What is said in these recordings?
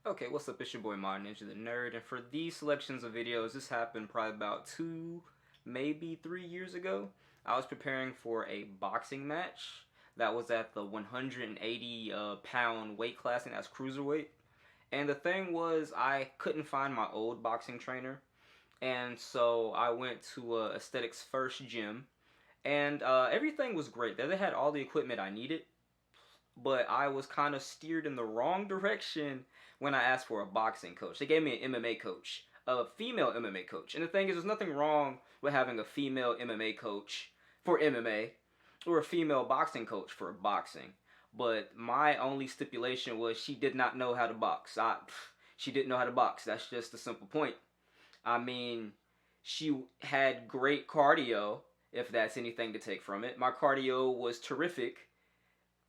Okay, what's up? It's your boy Modern Ninja the Nerd, and for these selections of videos, this happened probably about 2, maybe 3 years ago. I was preparing for a boxing match that was at the 180 pound weight class, and that's cruiserweight. And the thing was, I couldn't find my old boxing trainer, and so I went to Aesthetics First Gym, and everything was great. They had all the equipment I needed, but I was kind of steered in the wrong direction when I asked for a boxing coach. They gave me an MMA coach, a female MMA coach. And the thing is, there's nothing wrong with having a female MMA coach for MMA or a female boxing coach for boxing. But my only stipulation was she did not know how to box. She didn't know how to box. That's just a simple point. I mean, she had great cardio, if that's anything to take from it. My cardio was terrific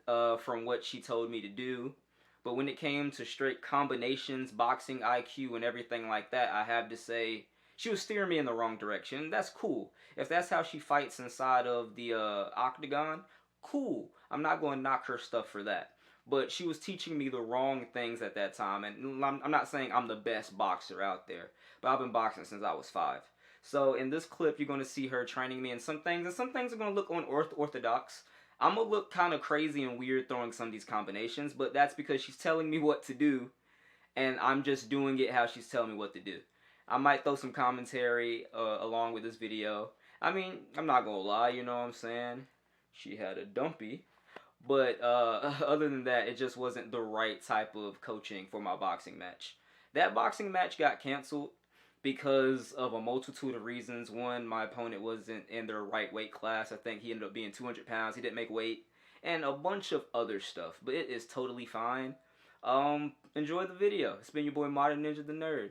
from what she told me to do. But when it came to straight combinations, boxing IQ, and everything like that, I have to say she was steering me in the wrong direction. That's cool. If that's how she fights inside of the octagon, cool. I'm not going to knock her stuff for that. But she was teaching me the wrong things at that time. And I'm not saying I'm the best boxer out there, but I've been boxing since I was 5. So in this clip, you're going to see her training me in some things, and some things are going to look unorthodox. I'm going to look kind of crazy and weird throwing some of these combinations, but that's because she's telling me what to do, and I'm just doing it how she's telling me what to do. I might throw some commentary along with this video. I mean, I'm not going to lie, you know what I'm saying? She had a dumpy. But other than that, it just wasn't the right type of coaching for my boxing match. That boxing match got canceled because of a multitude of reasons. One, my opponent wasn't in their right weight class. I think he ended up being 200 pounds. He didn't make weight. And a bunch of other stuff. But it is totally fine. Enjoy the video. It's been your boy Modern Ninja the Nerd.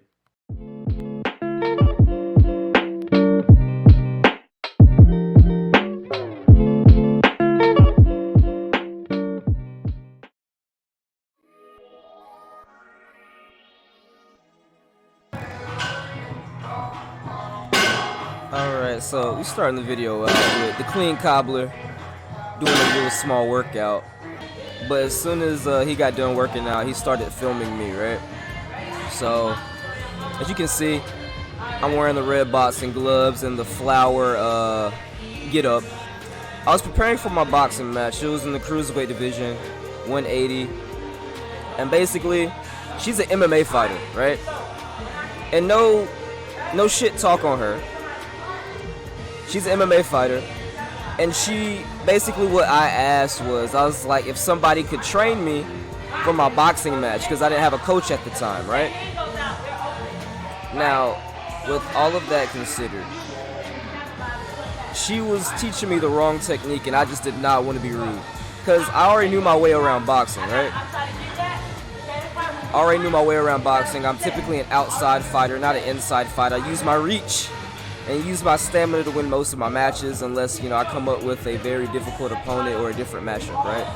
Alright, so we starting the video out with the clean cobbler doing a little small workout. But as soon as he got done working out, he started filming me, right? So, as you can see, I'm wearing the red boxing gloves and the flower get up. I was preparing for my boxing match. It was in the cruiserweight division, 180. And basically, she's an MMA fighter, right? And no shit talk on her. She's an MMA fighter, and she basically, what I asked was, I was like, if somebody could train me for my boxing match, because I didn't have a coach at the time, right? Now, with all of that considered, she was teaching me the wrong technique, and I just did not want to be rude, because I already knew my way around boxing, right? I already knew my way around boxing. I'm typically an outside fighter, not an inside fighter. I use my reach and use my stamina to win most of my matches, unless, you know, I come up with a very difficult opponent or a different matchup, right?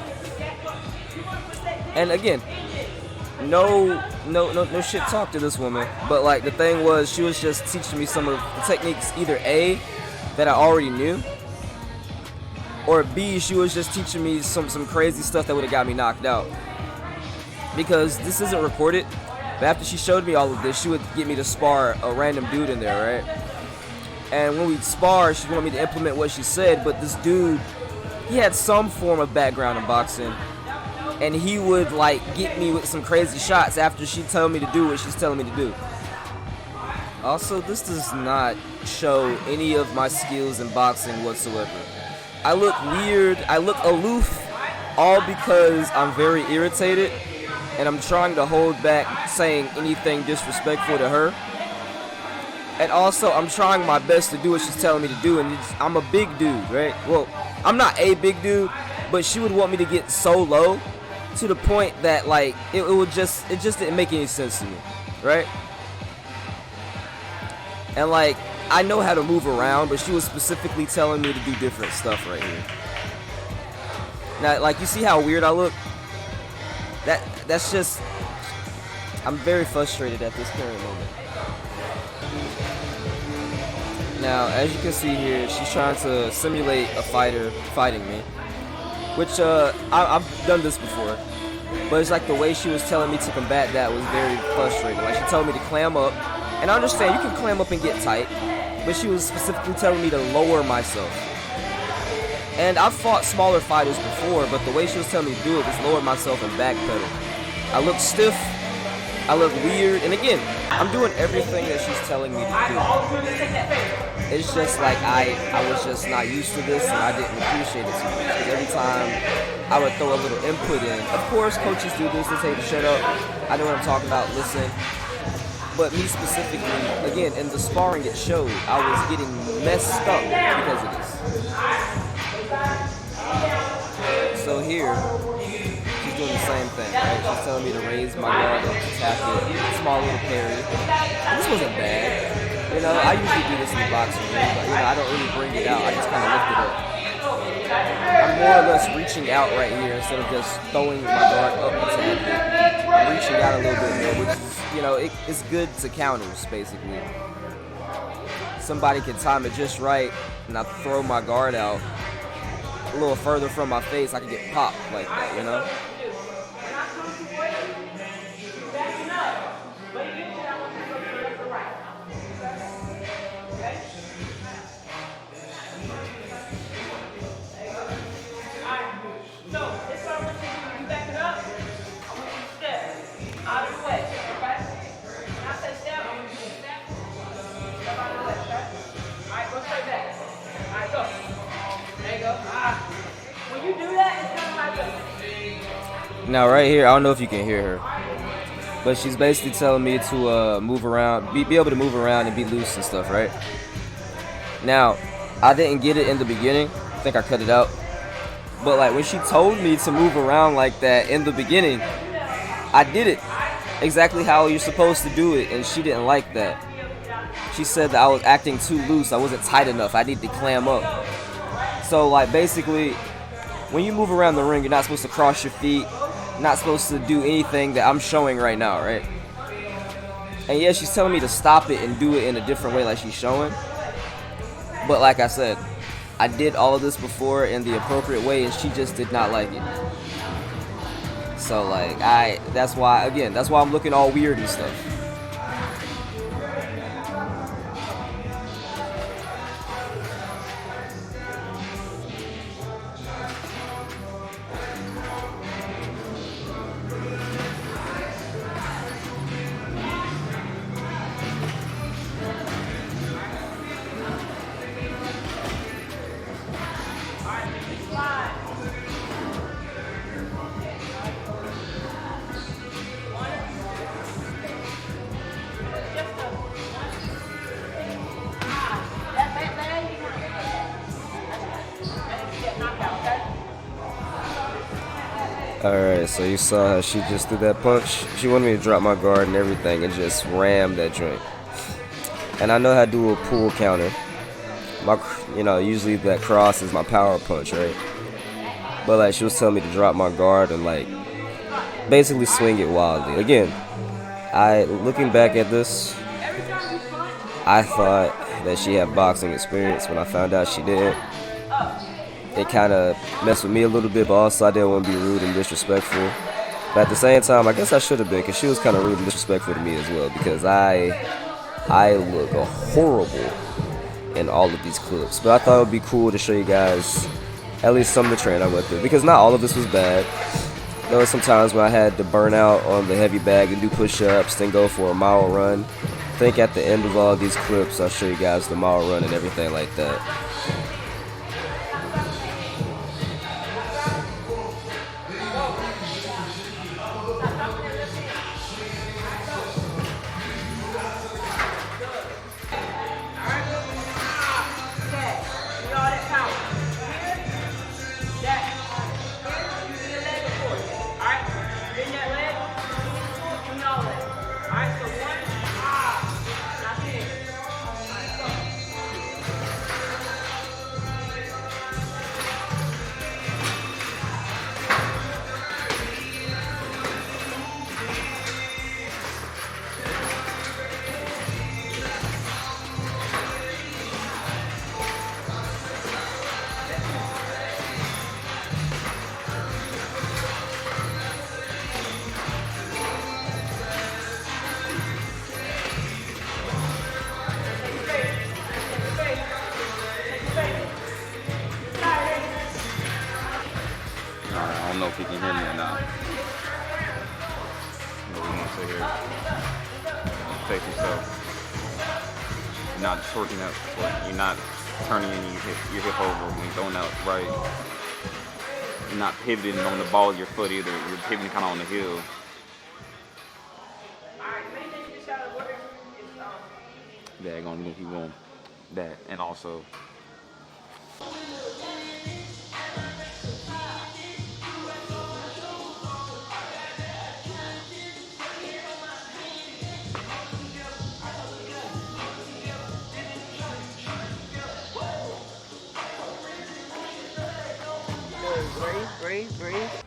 And again, no shit talk to this woman, but like the thing was, she was just teaching me some of the techniques, either A, that I already knew, or B, she was just teaching me some crazy stuff that would have got me knocked out. Because this isn't recorded, but after she showed me all of this, she would get me to spar a random dude in there, right? And when we'd spar, she wanted me to implement what she said, but this dude, he had some form of background in boxing, and he would like get me with some crazy shots after she told me to do what she's telling me to do. Also, this does not show any of my skills in boxing whatsoever. I look weird, I look aloof, all because I'm very irritated, and I'm trying to hold back saying anything disrespectful to her. And also, I'm trying my best to do what she's telling me to do, and I'm a big dude, right? Well, I'm not a big dude, but she would want me to get so low to the point that, like, it just didn't make any sense to me, right? And, like, I know how to move around, but she was specifically telling me to do different stuff right here. Now, like, you see how weird I look? That's just, I'm very frustrated at this current moment. Now, as you can see here, she's trying to simulate a fighter fighting me, which I've done this before. But it's like the way she was telling me to combat that was very frustrating. Like she told me to clam up, and I understand you can clam up and get tight, but she was specifically telling me to lower myself. And I've fought smaller fighters before, but the way she was telling me to do it was lower myself and backpedal. I look stiff, I look weird, and again, I'm doing everything that she's telling me to do. It's just like I was just not used to this, and I didn't appreciate it too much. Because every time I would throw a little input in, of course coaches do this, they tell you to shut up, I know what I'm talking about, listen. But me specifically, again, in the sparring it showed, I was getting messed up because of this. So here, she's doing the same thing, right? She's telling me to raise my guard up to tap it, small little parry. And this wasn't bad. You know, I usually do this in the boxing ring, but you know, I don't really bring it out. I just kind of lift it up. I'm more or less reaching out right here instead of just throwing my guard up and tap it. I'm reaching out a little bit more, which is, you know, it's good to counters, basically. Somebody can time it just right, and I throw my guard out a little further from my face, I could get popped like that, you know? Now right here, I don't know if you can hear her, but she's basically telling me to move around, be able to move around and be loose and stuff, right? Now, I didn't get it in the beginning. I think I cut it out. But like when she told me to move around like that in the beginning, I did it exactly how you're supposed to do it, and she didn't like that. She said that I was acting too loose. I wasn't tight enough. I need to clam up. So like basically, when you move around the ring, you're not supposed to cross your feet. Not supposed to do anything that I'm showing right now, right? And yeah, she's telling me to stop it and do it in a different way like she's showing. But like I said, I did all of this before in the appropriate way, and she just did not like it. So like that's why I'm looking all weird and stuff. Alright, so you saw how she just did that punch. She wanted me to drop my guard and everything and just ram that joint. And I know how to do a pull counter. Usually that cross is my power punch, right? But like she was telling me to drop my guard and like basically swing it wildly. Again, looking back at this, I thought that she had boxing experience. When I found out she didn't, it kind of messed with me a little bit, but also I didn't want to be rude and disrespectful. But at the same time, I guess I should have been, because she was kind of rude and disrespectful to me as well, because I look horrible in all of these clips. But I thought it would be cool to show you guys at least some of the training I went through, because not all of this was bad. There were some times when I had to burn out on the heavy bag and do push-ups, then go for a mile run. I think at the end of all of these clips, I'll show you guys the mile run and everything like that. sit here, face yourself. You're not twerking out. You're not turning your hip over when you're throwing out right. You're not pivoting on the ball of your foot either. You're pivoting kind of on the heel. They're gonna keep going. That and also. Breathe.